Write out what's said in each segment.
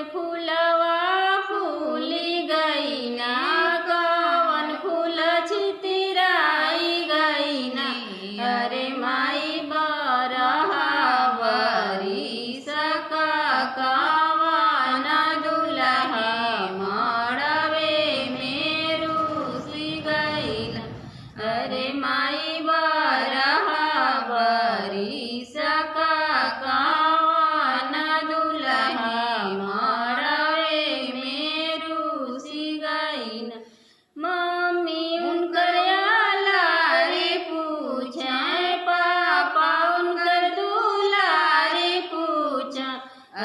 फूलवा फूली गई ना, कवन फूल छितराई गई ना। अरे माई बरहा बरिस कवन दुल्हा मड़वे में रुसी गई ना। अरे माई बरहा बरिस कवन दुल्हा मड़वे में रुसी गई ना। मम्मी उनकर लारे पूछे, पापा उनकर दुलारे पूछा।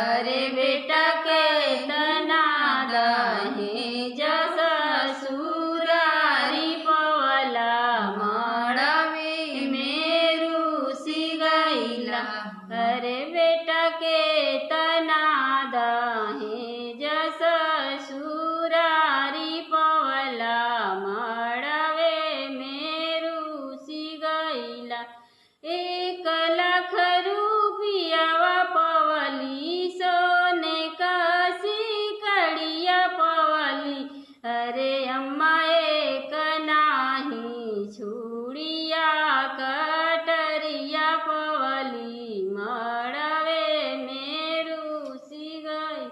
अरे बेटा के तना दहेज ससुरारी पवला मड़वे में रुसी गईला। अरे बेटा के तना दहेज ससुरारी पवला मड़वे में रुसी गईला। 1,00,000 रुपया पवली, सोने का सिकड़िया पवली। अरे अम्मा एक नाही छुड़िया कटरिया पवली मड़वे में रुसी गई।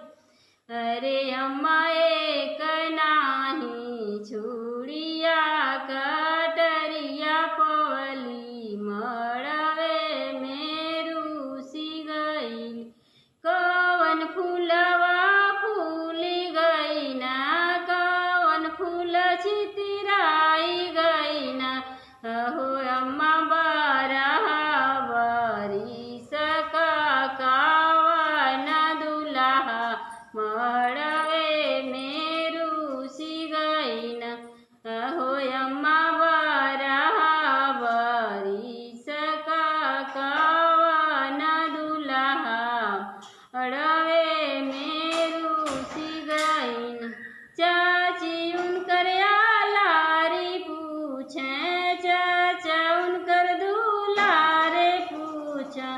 अरे अम्मा एक नाही छुड़िया कटरिया पवली मड़वे में रुसी गई। कवन फूलवा फूली गई ना, कवन फूल छितराई गई ना। अहो अम्मा बरहा बरिस कवन दुल्हा मड़वे में रुसी गई ना। अहो अम्मा बरहा बरिस कवन दुल्हा मड़वे में रुसी गई ना। चाची उनकर लारी पूछे, चाचा उनकर दुलारे पूछा।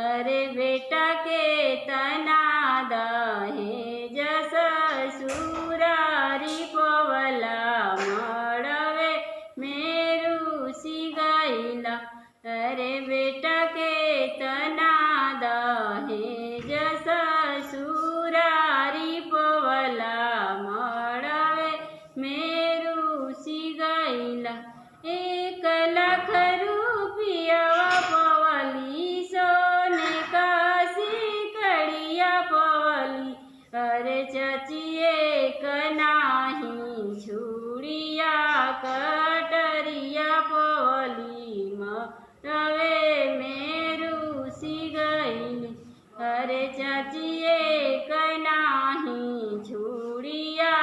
अरे बेटा के तना दहेज ससुरारी पवला मड़वे में रुसी गईला। अरे बेटा के तना दहेज ससुरारी पवला मड़वे में रुसी गईला। 1,00,000 रुपया पवली, सोने का सिकड़िया पवली। अरे चाची एक नाही छुड़िया कटरिया पवली मड़वे में रुसी गईली। अरे चाची एक नाही छुड़िया